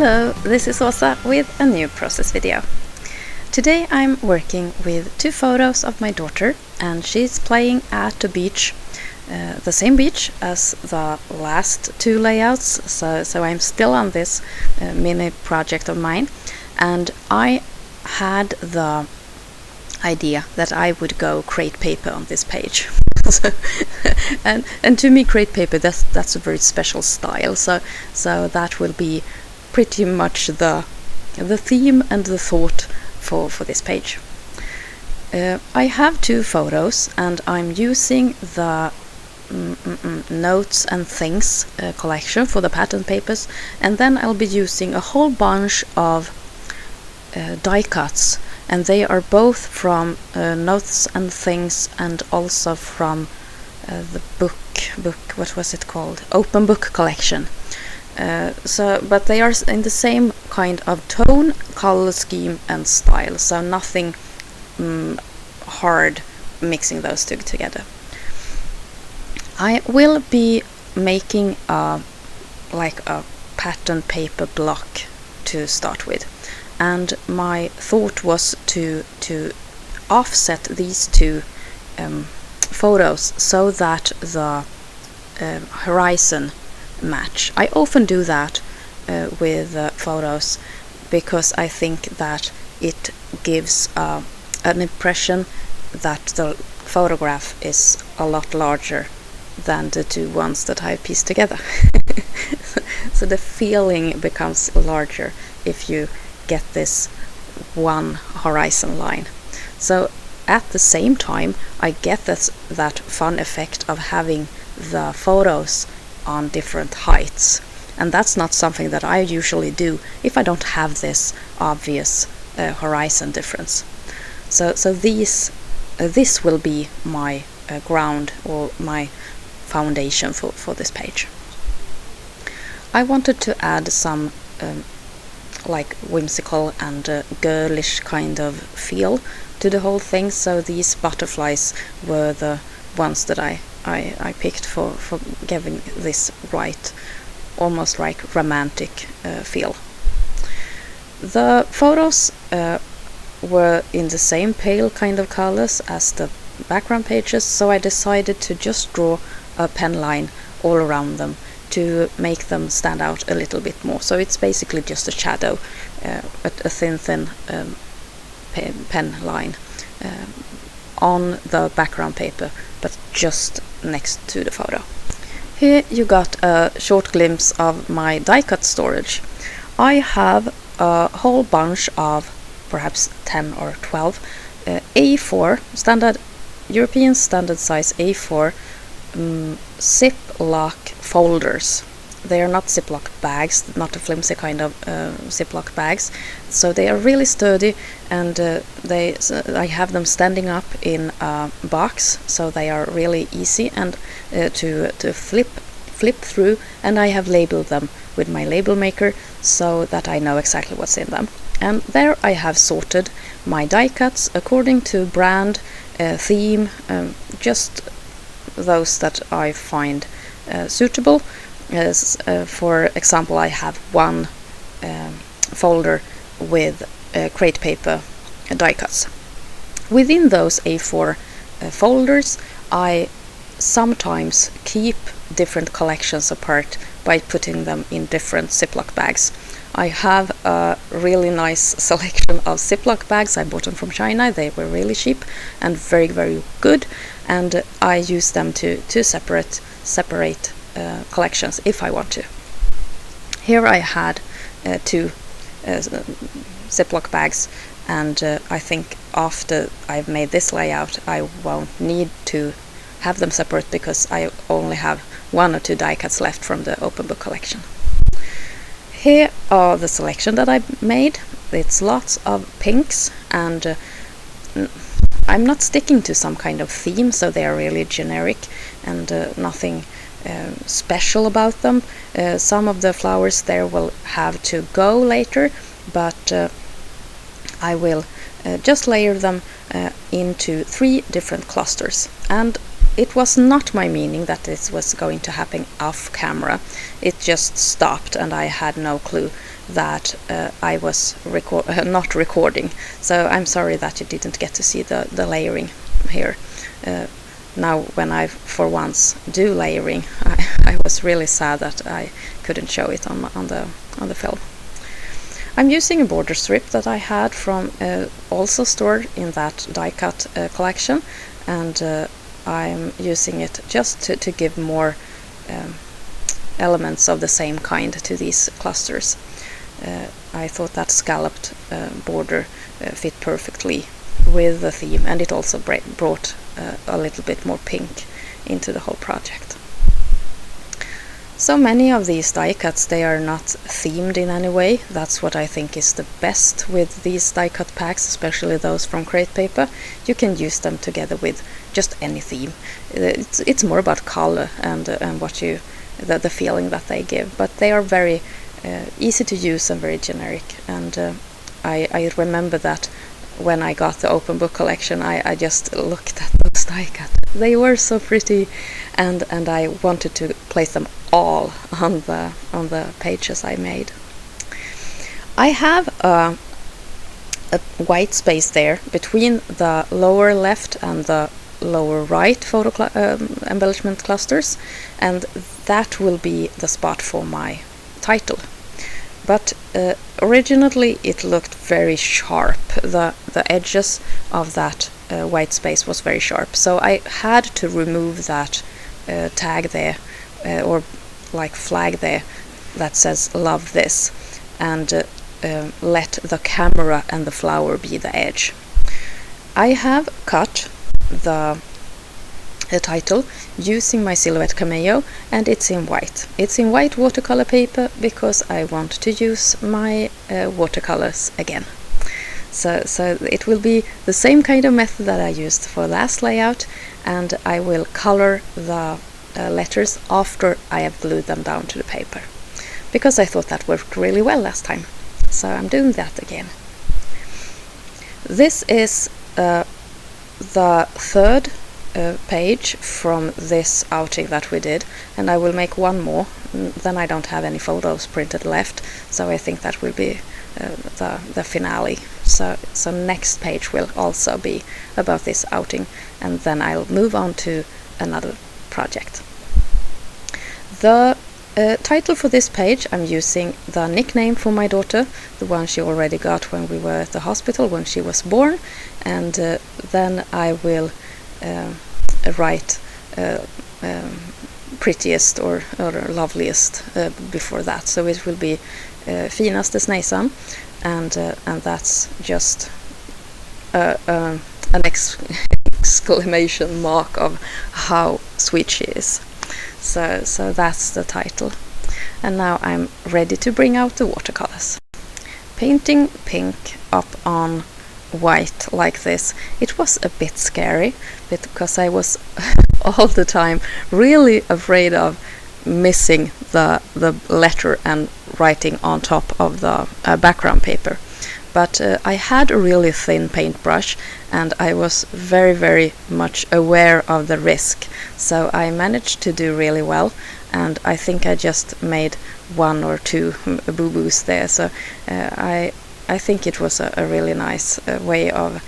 Hello, this is Åsa with a new process video. Today I'm working with two photos of my daughter, and she's playing at the beach, the same beach as the last two layouts, so I'm still on this mini project of mine, and I had the idea that I would go create paper on this page. and to me, create paper, that's a very special style, so that will be pretty much the theme and the thought for this page. I have two photos, and I'm using the notes and things collection for the pattern papers, and then I'll be using a whole bunch of die cuts, and they are both from notes and things, and also from the book, what was it called? Open book collection. But they are in the same kind of tone, color scheme and style, so nothing hard mixing those two together. I will be making like a pattern paper block to start with, and my thought was to offset these two photos so that the horizon match. I often do that with photos because I think that it gives an impression that the photograph is a lot larger than the two ones that I pieced together. So the feeling becomes larger if you get this one horizon line. So at the same time I get that fun effect of having the photos on different heights, and that's not something that I usually do if I don't have this obvious horizon difference. So this will be my ground, or my foundation for this page. I wanted to add some like whimsical and girlish kind of feel to the whole thing, so these butterflies were the ones that I picked for giving this almost like romantic feel. The photos were in the same pale kind of colors as the background pages, so I decided to just draw a pen line all around them to make them stand out a little bit more. So it's basically just a shadow, a thin pen line on the background paper, but just next to the photo. Here you got a short glimpse of my die cut storage. I have a whole bunch of perhaps 10 or 12 A4 standard, European standard size A4 Ziploc folders. They are not Ziploc bags, not a flimsy kind of Ziploc bags, so they are really sturdy, and I have them standing up in a box, so they are really easy and to flip through, and I have labeled them with my label maker so that I know exactly what's in them. And there I have sorted my die cuts according to brand, theme, just those that I find suitable. For example, I have one folder with create paper die cuts. Within those A4 folders, I sometimes keep different collections apart by putting them in different Ziploc bags. I have a really nice selection of Ziploc bags. I bought them from China. They were really cheap and very, very good, and I use them to separate collections if I want to. Here I had two Ziploc bags, and I think after I've made this layout I won't need to have them separate because I only have one or two die cuts left from the open book collection. Here are the selection that I made. It's lots of pinks, and I'm not sticking to some kind of theme, so they are really generic and nothing special about them. Some of the flowers there will have to go later, but I will just layer them into 3 different clusters. And it was not my meaning that this was going to happen off camera. It just stopped and I had no clue that I was not recording. So I'm sorry that you didn't get to see the layering here. Now when I for once do layering, I was really sad that I couldn't show it on the film. I'm using a border strip that I had from also stored in that die cut collection, and I'm using it just to give more elements of the same kind to these clusters. I thought that scalloped border fit perfectly with the theme, and it also brought a little bit more pink into the whole project. So many of these die cuts, they are not themed in any way. That's what I think is the best with these die cut packs, especially those from Crate Paper. You can use them together with just any theme. It's more about color and what the feeling that they give, but they are very easy to use and very generic. And I remember that when I got the open book collection, I just looked at those die cut. They were so pretty, and I wanted to place them all on the pages I made. I have a white space there between the lower left and the lower right photo embellishment clusters, and that will be the spot for my title. But originally it looked very sharp. The edges of that white space was very sharp, so I had to remove that tag there, or like flag there, that says "Love this," and let the camera and the flower be the edge. I have cut the title using my Silhouette Cameo, and it's in white. It's in white watercolor paper because I want to use my watercolors again. So it will be the same kind of method that I used for last layout, and I will color the letters after I have glued them down to the paper, because I thought that worked really well last time. So I'm doing that again. This is the third page from this outing that we did, and I will make one more, then I don't have any photos printed left, so I think that will be the finale. So next page will also be about this outing, and then I'll move on to another project. The title for this page, I'm using the nickname for my daughter, the one she already got when we were at the hospital when she was born, and then I will write prettiest or loveliest before that. So it will be Finaste Snejsan, and that's just an exclamation mark of how sweet she is. So that's the title. And now I'm ready to bring out the watercolors. Painting pink up on white like this, it was a bit scary, because I was all the time really afraid of missing the letter and writing on top of the background paper. But I had a really thin paintbrush, and I was very much aware of the risk, so I managed to do really well, and I think I just made one or two boo-boos there. So I think it was a really nice way of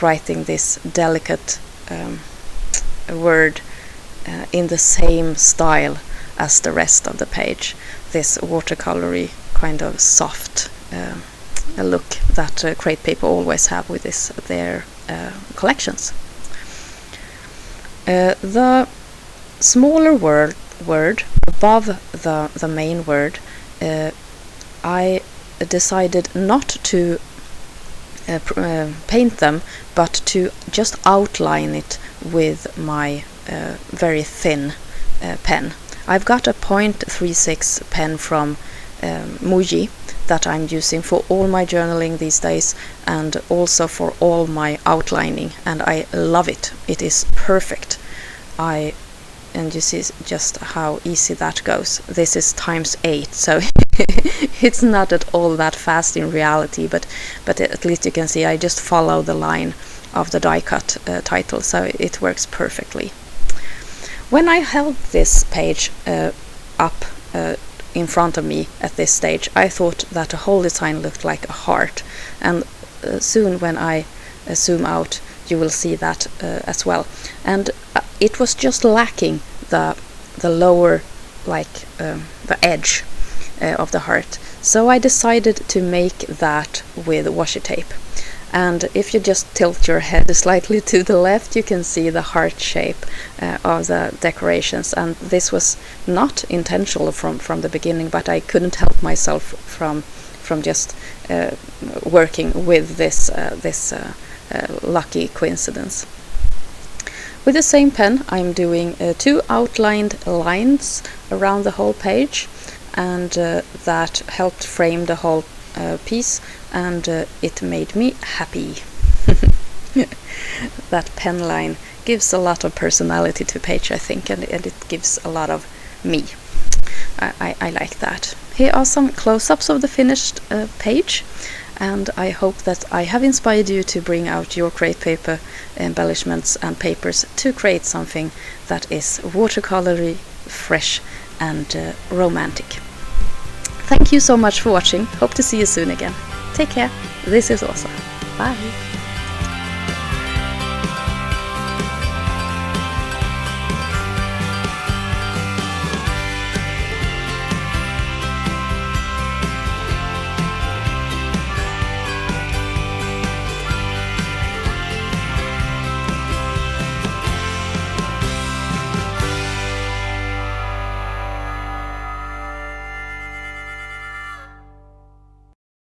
writing this delicate word in the same style as the rest of the page. This watercolory kind of soft look that Crate Paper always have with their collections. The smaller word above the main word, I decided not to paint them, but to just outline it with my very thin pen. I've got a .36 pen from Muji that I'm using for all my journaling these days, and also for all my outlining, and I love it. It is perfect. And you see just how easy that goes. This is ×8, so it's not at all that fast in reality, but at least you can see I just follow the line of the die cut title, so it works perfectly. When I held this page up in front of me at this stage. I thought that the whole design looked like a heart, and soon when I zoom out you will see that as well. And it was just lacking the lower, like the edge of the heart. So I decided to make that with washi tape. And if you just tilt your head slightly to the left, you can see the heart shape of the decorations. And this was not intentional from the beginning, but I couldn't help myself from just working with this lucky coincidence. With the same pen, I'm doing 2 outlined lines around the whole page, and that helped frame the whole piece, and it made me happy. That pen line gives a lot of personality to page, I think, and it gives a lot of me. I like that. Here are some close-ups of the finished page, and I hope that I have inspired you to bring out your crepe paper embellishments and papers to create something that is watercolory, fresh and romantic. Thank you so much for watching. Hope to see you soon again. Take care. This is Åsa. Bye.